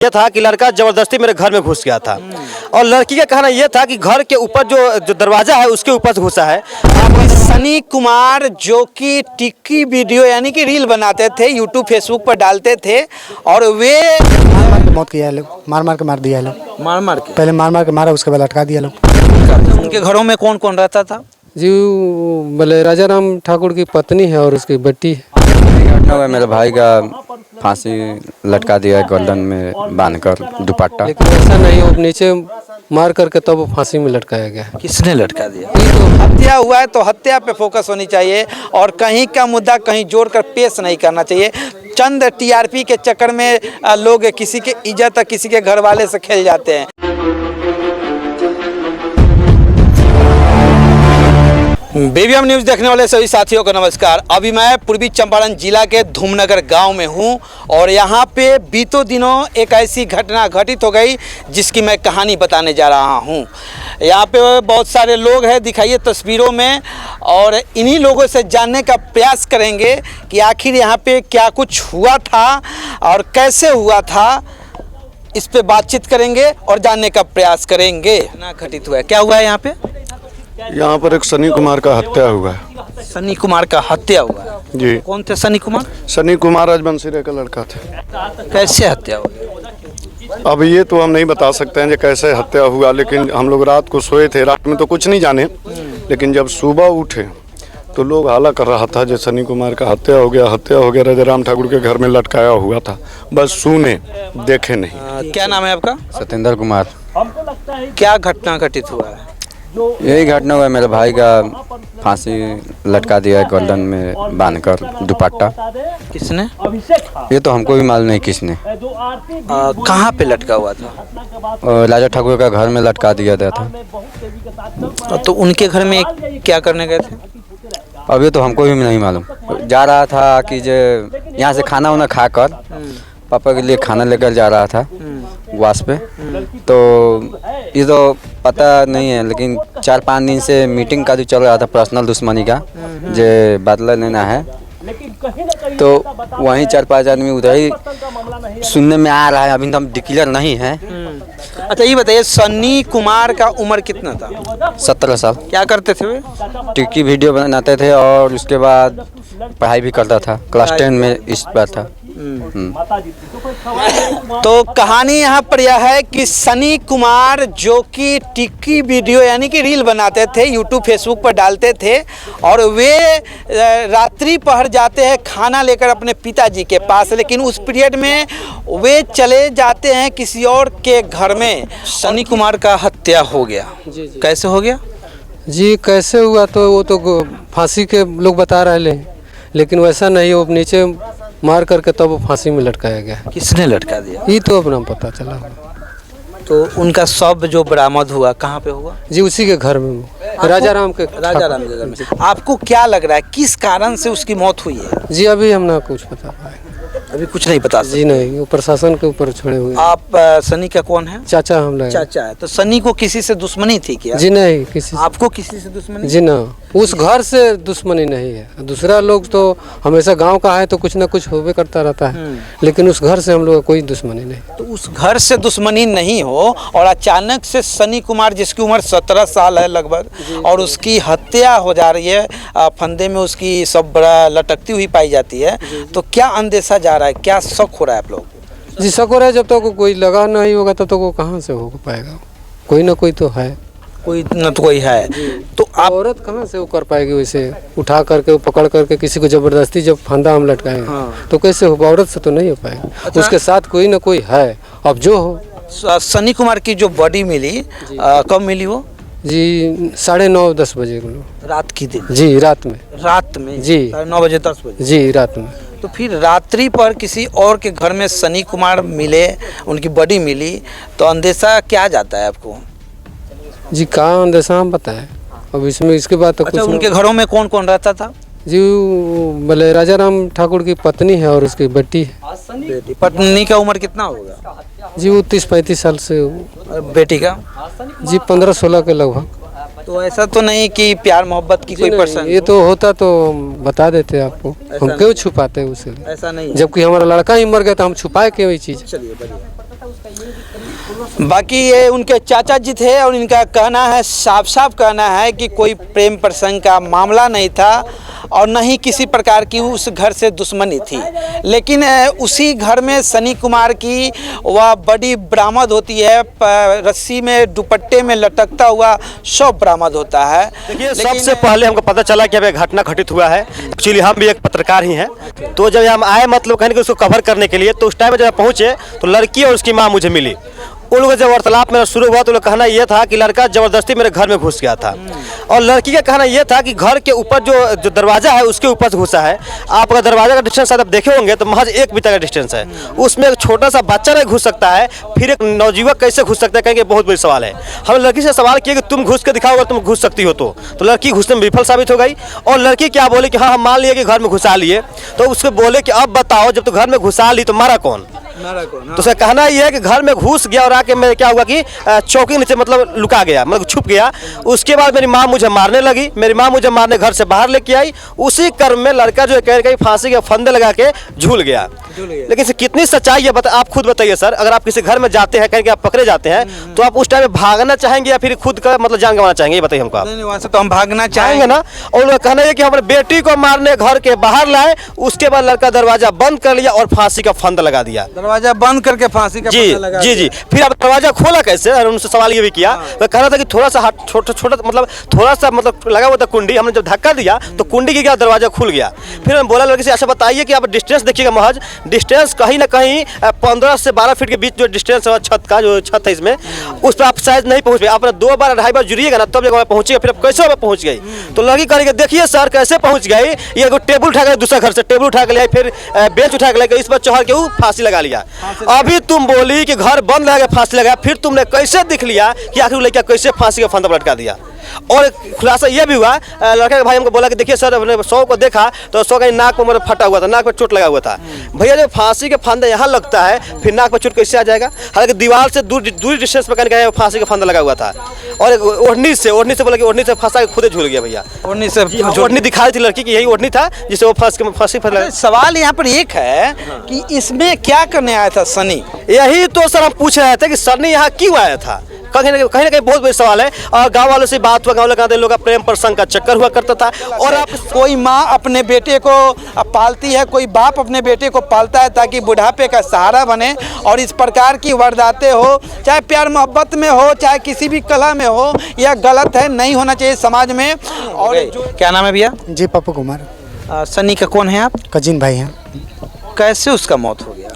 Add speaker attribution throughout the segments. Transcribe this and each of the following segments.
Speaker 1: यह था कि लड़का जबरदस्ती मेरे घर में घुस गया था और लड़की का कहना यह था कि घर के ऊपर जो दरवाजा है उसके ऊपर से घुसा है।
Speaker 2: सनी कुमार जो कि टिक्की वीडियो यानी कि रील बनाते थे, यूट्यूब फेसबुक पर डालते थे और वे
Speaker 3: मार के मौत किया है लोग, मार के मार दिया है लोग।
Speaker 2: मार के
Speaker 3: पहले मार के मारा, उसके बाद लटका दिया लोग।
Speaker 2: उनके घरों में कौन कौन रहता था?
Speaker 4: जी बोले राजा राम ठाकुर की पत्नी है और उसकी बेटी है।
Speaker 5: घटना हुआ मेरे भाई का फांसी लटका दिया है गर्दन में बांधकर दुपट्टा।
Speaker 4: लेकिन ऐसा नहीं, वो नीचे मार करके तब वो फांसी में लटकाया गया।
Speaker 2: किसने लटका दिया? हत्या हुआ है तो हत्या पे फोकस होनी चाहिए और कहीं का मुद्दा कहीं जोड़कर पेश नहीं करना चाहिए। चंद टीआरपी के चक्कर में लोग किसी के इज्जत किसी के घर वाले से खेल जाते हैं। बेबीएम न्यूज़ देखने वाले सभी साथियों को नमस्कार। अभी मैं पूर्वी चंपारण जिला के धूमनगर गांव में हूं और यहां पे बीतों दिनों एक ऐसी घटना घटित हो गई जिसकी मैं कहानी बताने जा रहा हूं। यहां पे बहुत सारे लोग हैं, दिखाइए तस्वीरों में, और इन्हीं लोगों से जानने का प्रयास करेंगे कि आखिर यहां पे क्या कुछ हुआ था और कैसे हुआ था। इस पे बातचीत करेंगे और जानने का प्रयास करेंगे। घटना घटित हुआ है, क्या हुआ है यहाँ पे?
Speaker 6: यहाँ पर एक सनी कुमार का हत्या हुआ है।
Speaker 2: सनी कुमार का हत्या हुआ है
Speaker 6: जी।
Speaker 2: कौन थे सनी कुमार?
Speaker 6: सनी कुमार राजवंशी रे का लड़का था।
Speaker 2: कैसे हत्या हुआ?
Speaker 6: अब ये तो हम नहीं बता सकते हैं कि कैसे हत्या हुआ, लेकिन हम लोग रात को सोए थे, रात में तो कुछ नहीं जाने, लेकिन जब सुबह उठे तो लोग हाला कर रहा था जैसे सनी कुमार का हत्या हो गया, राजा राम ठाकुर के घर में लटकाया हुआ था। बस सुने, देखे नहीं।
Speaker 2: क्या नाम है आपका?
Speaker 5: सत्येंद्र कुमार।
Speaker 2: क्या घटना घटित हुआ है?
Speaker 5: यही घटना हुआ मेरे भाई का फांसी लटका दिया है गर्दन में बांधकर दुपट्टा।
Speaker 2: किसने?
Speaker 5: ये तो हमको भी मालूम नहीं किसने।
Speaker 2: कहाँ पे लटका हुआ था?
Speaker 5: राजा ठाकुर का घर में लटका दिया गया था।
Speaker 2: तो उनके घर में क्या करने गए थे?
Speaker 5: अब ये तो हमको भी नहीं मालूम। जा रहा था कि जो यहाँ से खाना वाना खाकर पापा के लिए खाना लेकर जा रहा था वास पे, तो ये तो पता नहीं है, लेकिन 4-5 दिन से मीटिंग का जो चल रहा था पर्सनल दुश्मनी का जो बदला लेना है, तो वहीं 4-5 आदमी उधर ही सुनने में आ रहा है। अभी तो हम डिक्लेयर नहीं है।
Speaker 2: अच्छा ये बताइए, सनी कुमार का उम्र कितना था?
Speaker 5: 17 साल। क्या
Speaker 2: करते थे वे?
Speaker 5: टिक्की वीडियो बनाते थे और उसके बाद पढ़ाई भी करता था। क्लास 10 में इस बार था।
Speaker 2: तो कहानी यहाँ पर यह है कि सनी कुमार जो कि टिक्की वीडियो यानी कि रील बनाते थे, यूट्यूब फेसबुक पर डालते थे और वे रात्रि पहर जाते हैं खाना लेकर अपने पिताजी के पास, लेकिन उस पीरियड में वे चले जाते हैं किसी और के घर में। सनी कुमार का हत्या हो गया। कैसे हो गया
Speaker 4: जी? कैसे हुआ तो वो तो फांसी के लोग बता रहे हैं, लेकिन वैसा नहीं, वो नीचे मार करके तब वो फांसी में लटकाया गया।
Speaker 2: किसने लटका दिया?
Speaker 4: ये तो अपना पता चला।
Speaker 2: तो उनका शव जो बरामद हुआ कहाँ पे हुआ?
Speaker 4: जी उसी के घर में, राजा राम के घर
Speaker 2: में। आपको क्या लग रहा है किस कारण से उसकी मौत हुई है?
Speaker 4: जी अभी हम ना कुछ बता पाए,
Speaker 2: अभी कुछ नहीं पता
Speaker 4: जी नहीं, वो प्रशासन के ऊपर छोड़े हुए।
Speaker 2: आप सनी का कौन है?
Speaker 4: चाचा हम लोग।
Speaker 2: चाचा है। तो सनी को किसी से दुश्मनी थी क्या?
Speaker 4: जी नहीं, किसी
Speaker 2: आपको किसी से दुश्मनी?
Speaker 4: जी ना, उस घर से दुश्मनी नहीं है। दूसरा लोग तो हमेशा गांव का है तो कुछ ना कुछ होवे करता रहता है, लेकिन उस घर से हम लोग कोई दुश्मनी नहीं।
Speaker 2: तो उस घर से दुश्मनी नहीं हो और अचानक से सनी कुमार जिसकी उम्र 17 साल है लगभग और उसकी हत्या हो जा रही है, फंदे में उसकी सब बड़ा लटकती हुई पाई जाती है, तो क्या अंदेशा जा रहा है, क्या शक हो रहा है आप लोग?
Speaker 4: जी शक हो रहा है, जब तक कोई लगा नहीं होगा तब तक वो कहाँ से हो पाएगा? कोई ना कोई तो है,
Speaker 2: कोई न तो कोई है। तो आप
Speaker 4: औरत कहाँ से वो कर पाएगी? वैसे उठा करके पकड़ करके किसी को जबरदस्ती जब फंदा हम लटकाएंगे तो कैसे होगा? औरत से तो नहीं हो पाएगा।
Speaker 2: अच्छा।
Speaker 4: उसके साथ कोई ना कोई है, अब जो हो।
Speaker 2: सनी कुमार की जो बॉडी मिली कब मिली वो?
Speaker 4: जी 9:30-10 बजे
Speaker 2: रात की दिन?
Speaker 4: जी रात में
Speaker 2: जी 9 बजे 10 बजे
Speaker 4: जी रात में।
Speaker 2: तो फिर रात्रि पर किसी और के घर में सनी कुमार मिले, उनकी बॉडी मिली, तो अंदेशा क्या जाता है आपको?
Speaker 4: जी कहाँ अंदेशा हम बताएं अब इसमें, इसके बाद तो
Speaker 2: अच्छा,
Speaker 4: कुछ।
Speaker 2: उनके घरों में कौन कौन रहता था?
Speaker 4: जी बोले राजा राम ठाकुर की पत्नी है और उसकी बेटी है।
Speaker 2: पत्नी का उम्र कितना होगा?
Speaker 4: जी वो 30-35 साल से।
Speaker 2: बेटी का?
Speaker 4: जी 15-16 के लगभग।
Speaker 2: तो ऐसा तो नहीं कि प्यार मोहब्बत की कोई पर्सन?
Speaker 4: ये तो होता तो बता देते आपको, हम क्यों छुपाते उसे?
Speaker 2: ऐसा नहीं,
Speaker 4: जबकि हमारा लड़का ही मर गया तो हम छुपाए क्यों ये चीज?
Speaker 2: चलिए बढ़िया। बाकी ये उनके चाचा जी थे और इनका कहना है, साफ साफ कहना है कि कोई प्रेम प्रसंग का मामला नहीं था और न ही किसी प्रकार की उस घर से दुश्मनी थी। लेकिन उसी घर में सनी कुमार की वह बड़ी बरामद होती है, रस्सी में दुपट्टे में लटकता हुआ शव बरामद होता है।
Speaker 1: देखिए, सबसे पहले हमको पता चला कि अब एक घटना घटित हुआ है। एक्चुअली हम भी एक पत्रकार ही हैं, तो जब हम आए मतलब कहने कि उसको कवर करने के लिए, तो उस टाइम में जब पहुँचे तो लड़की और उसकी माँ मुझे मिली। उन लोगों जब वार्तालाप मेरा शुरू हुआ तो लोग कहना यह था कि लड़का ज़बरदस्ती मेरे घर में घुस गया था, और लड़की का कहना यह था कि घर के ऊपर जो दरवाज़ा है उसके ऊपर से घुसा है। आप अगर दरवाज़ा का डिस्टेंस शायद आप देखे होंगे तो महज 1 मीटर का डिस्टेंस है, उसमें एक छोटा सा बच्चा नहीं घुस सकता है, फिर एक नवजुवक कैसे घुस सकता है, कहेंगे बहुत बड़ी सवाल है। हम लड़की से सवाल किए कि तुम घुस के दिखाओ अगर तुम घुस सकती हो तो लड़की घुसने में विफल साबित हो गई। और लड़की क्या बोले कि हाँ हम मान लिए कि घर में घुसा लिए, तो उसको बोले कि अब बताओ जब तो घर में घुसा ली तो मारा कौन? तो उसका कहना यह है कि घर में घुस गया और आके मैं क्या हुआ कि चौकी नीचे मतलब लुका गया, मतलब छुप गया। उसके बाद मेरी माँ मुझे मारने लगी, मेरी माँ मुझे मारने घर से बाहर लेके आई। उसी क्रम में लड़का जो कह रही फांसी के फंदे लगा के झूल गया। लेकिन इसे कितनी सच्चाई है आप खुद बताइए सर। अगर आप किसी घर में जाते हैं, कहीं आप पकड़े जाते हैं, तो आप उस टाइम में भागना चाहेंगे या फिर खुद का मतलब जान गंवाना चाहेंगे? ये बताइए हमको आप।
Speaker 2: नहीं, वहाँ से तो हम भागना
Speaker 1: चाहेंगे ना। और उनका कहना है कि हमारे बेटी को मारने घर के बाहर लाए, उसके बाद लड़का दरवाजा बंद कर लिया और फांसी का फंदा लगा दिया।
Speaker 2: दरवाजा बंद करके फांसी का फंदा लगा
Speaker 1: जी। फिर आप दरवाजा खोला कैसे? उनसे सवाल ये भी किया। तो कह रहा था कि थोड़ा सा छोटा मतलब थोड़ा सा मतलब लगा हुआ था कुंडी, हमने जब धक्का दिया तो कुंडी की क्या दरवाजा खुल गया। फिर मैं बोला लड़की से, अच्छा बताइए कि आप डिस्टेंस देखिएगा, महज डिस्टेंस कहीं ना कहीं 15 से 12 फीट के बीच जो डिस्टेंस है छत का, जो छत है इसमें, उस पर आप शायद नहीं पहुंच पाए। आपने 2 बार 2.5 बार जुड़िएगा ना तब जगह पहुंचेगा। फिर आप कैसे पहुंच गई? तो लड़की कहेगी देखिए सर कैसे पहुंच गई, ये टेबल उठा के दूसरा घर से टेबल उठा के ले, फिर बेंच उठा के ले, इस पर चढ़ के वो फांसी लगा लिया। अभी तुम बोली कि घर बंद लगा के फांसी लगाया, फिर तुमने कैसे दिख लिया कि आखिर लड़का कैसे फांसी का फंदा पर लटका दिया? और खुलासा यह भी हुआ, लड़का के भाई हमको बोला कि देखिए सर हमने 100 को देखा तो 100 का नाक में फटा हुआ था, नाक पर चोट लगा हुआ था। भैया जब फांसी का फंदा यहाँ लगता है फिर नाक पर चोट कैसे आ जाएगा? हालांकि दीवार से दूर डिस्टेंस पर कहने का फांसी का फंदा लगा हुआ था। और ओढ़नी से बोला कि ओढ़नी से फंसा के खुद झूल गया भैया। ओढ़नी दिखा रही थी लड़की की, यही ओढ़नी था जिसे वो फांसी फंसा।
Speaker 2: सवाल यहाँ पर एक है कि इसमें क्या करने आया था सनी?
Speaker 1: यही तो सर हम पूछ रहे थे कि सनी यहाँ क्यों आया था। कहीं ना कहीं बहुत बड़ी सवाल है। और गांव वालों से बात हुआ, गाँव वाले कहते हैं लोग का प्रेम प्रसंग का चक्कर हुआ करता था।
Speaker 2: और अब कोई माँ अपने बेटे को पालती है, कोई बाप अपने बेटे को पालता है ताकि बुढ़ापे का सहारा बने, और इस प्रकार की वारदातें हो, चाहे प्यार मोहब्बत में हो चाहे किसी भी कला में हो, यह गलत है, नहीं होना चाहिए समाज में। और क्या नाम है भैया?
Speaker 3: जी पप्पू कुमार।
Speaker 2: सनी का कौन है आप?
Speaker 3: कजिन भाई हैं।
Speaker 2: कैसे उसका मौत हो गया?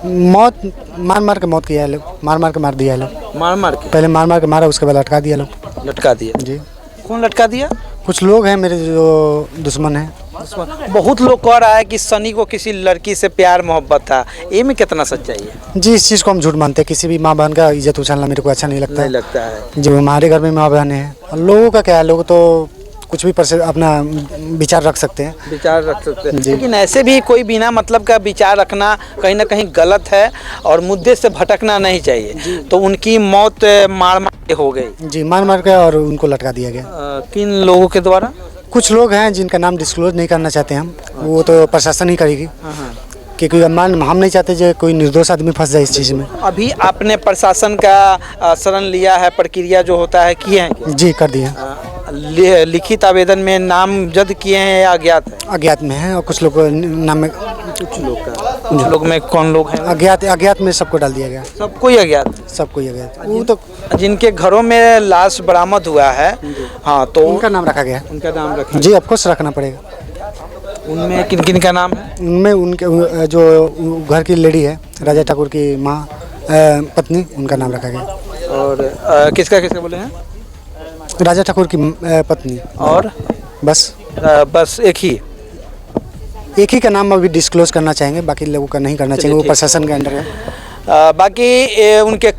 Speaker 3: मौत मार के मौत किया है लोग, मार के मार दिया है लोग।
Speaker 2: मार के
Speaker 3: पहले मार के मारा, उसके बाद लटका दिया लोग।
Speaker 2: लटका दिया? जी। कौन लटका दिया?
Speaker 3: कुछ लोग हैं मेरे जो दुश्मन हैं।
Speaker 2: बहुत लोग कह रहा है कि सनी को किसी लड़की से प्यार मोहब्बत था, ये में कितना सच्चाई है?
Speaker 3: जी इस चीज़ को हम झूठ मानते हैं। किसी भी माँ बहन का इज्जत उछालना मेरे को अच्छा नहीं लगता
Speaker 2: है।
Speaker 3: जी हमारे घर में माँ बहन है, लोगों का क्या है, लोग तो कुछ भी अपना विचार रख सकते हैं,
Speaker 2: लेकिन ऐसे भी कोई बिना मतलब का विचार रखना कहीं ना कहीं गलत है और मुद्दे से भटकना नहीं चाहिए। तो उनकी मौत मार के हो गई?
Speaker 3: जी मार के और उनको लटका दिया गया।
Speaker 2: किन लोगों के द्वारा?
Speaker 3: कुछ लोग हैं जिनका नाम डिस्क्लोज नहीं करना चाहते हम, वो तो प्रशासन ही करेगी, क्योंकि हम नहीं चाहते जो कोई निर्दोष आदमी फंस जाए इस चीज़ में।
Speaker 2: अभी आपने प्रशासन का शरण लिया है, प्रक्रिया जो होता है किए हैं?
Speaker 3: जी कर दिया।
Speaker 2: लिखित आवेदन में नामजद किए हैं या अज्ञात है?
Speaker 3: अज्ञात में है, और कुछ लोग नाम में,
Speaker 2: कुछ लोग में कौन लोग हैं?
Speaker 3: अज्ञात में सबको डाल दिया गया।
Speaker 2: सबको ही अज्ञात?
Speaker 3: सबको ही अज्ञात। वो तो
Speaker 2: जिनके घरों में लाश बरामद हुआ है, हाँ, तो
Speaker 3: उनका नाम रखा गया।
Speaker 2: उनका नाम रखा?
Speaker 3: जी ऑफकोर्स रखना पड़ेगा।
Speaker 2: उनमें किन किन का नाम है?
Speaker 3: उनमें उनके जो घर की लेडी है, राजा ठाकुर की माँ पत्नी, उनका नाम रखा गया।
Speaker 2: और किसका बोले हैं?
Speaker 3: राजा ठाकुर की पत्नी।
Speaker 2: और बस एक ही
Speaker 3: का नाम अभी डिस्क्लोज करना चाहेंगे, बाकी लोगों का नहीं करना चाहिए, वो प्रशासन के अंडर है।
Speaker 2: बाकी उनके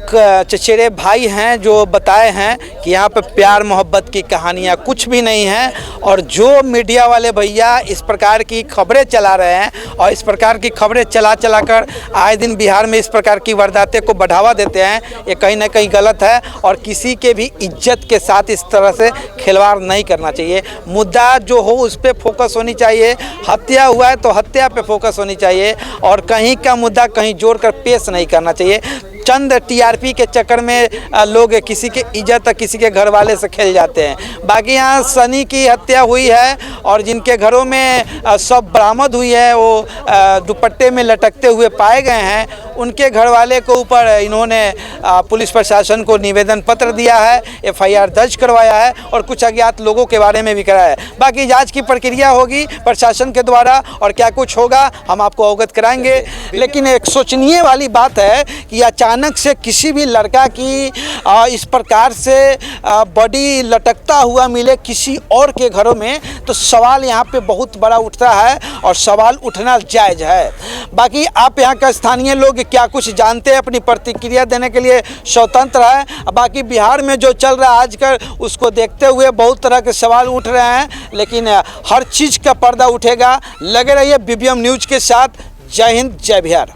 Speaker 2: चचेरे भाई हैं जो बताए हैं कि यहाँ पे प्यार मोहब्बत की कहानियाँ कुछ भी नहीं हैं, और जो मीडिया वाले भैया इस प्रकार की खबरें चला रहे हैं और इस प्रकार की खबरें चला कर आए दिन बिहार में इस प्रकार की वारदातें को बढ़ावा देते हैं, ये कहीं ना कहीं गलत है और किसी के भी इज्जत के साथ इस तरह से खिलवाड़ नहीं करना चाहिए। मुद्दा जो हो उस पर फोकस होनी चाहिए, हत्या हुआ है तो हत्या पे फोकस होनी चाहिए और कहीं का मुद्दा कहीं जोड़ कर पेश नहीं करना चाहिए। चंद टीआरपी के चक्कर में लोग किसी के इज्जत किसी के घर वाले से खेल जाते हैं। बाकी यहाँ सनी की हत्या हुई है और जिनके घरों में सब बरामद हुई है वो दुपट्टे में लटकते हुए पाए गए हैं, उनके घर वाले को ऊपर इन्होंने पुलिस प्रशासन को निवेदन पत्र दिया है, एफआईआर दर्ज करवाया है और कुछ अज्ञात लोगों के बारे में भी कराया है। बाकी जांच की प्रक्रिया होगी प्रशासन के द्वारा और क्या कुछ होगा हम आपको अवगत कराएंगे। लेकिन एक सोचनीय वाली बात है कि अचानक से किसी भी लड़का की इस प्रकार से बॉडी लटकता हुआ मिले किसी और के घरों में, तो सवाल यहाँ पे बहुत बड़ा उठता है और सवाल उठना जायज़ है। बाकी आप यहाँ का स्थानीय लोग क्या कुछ जानते हैं अपनी प्रतिक्रिया देने के लिए स्वतंत्र है। बाकी बिहार में जो चल रहा है आजकल उसको देखते हुए बहुत तरह के सवाल उठ रहे हैं, लेकिन हर चीज़ का पर्दा उठेगा। लगे रहिए BBM न्यूज़ के साथ। जय हिंद, जय बिहार।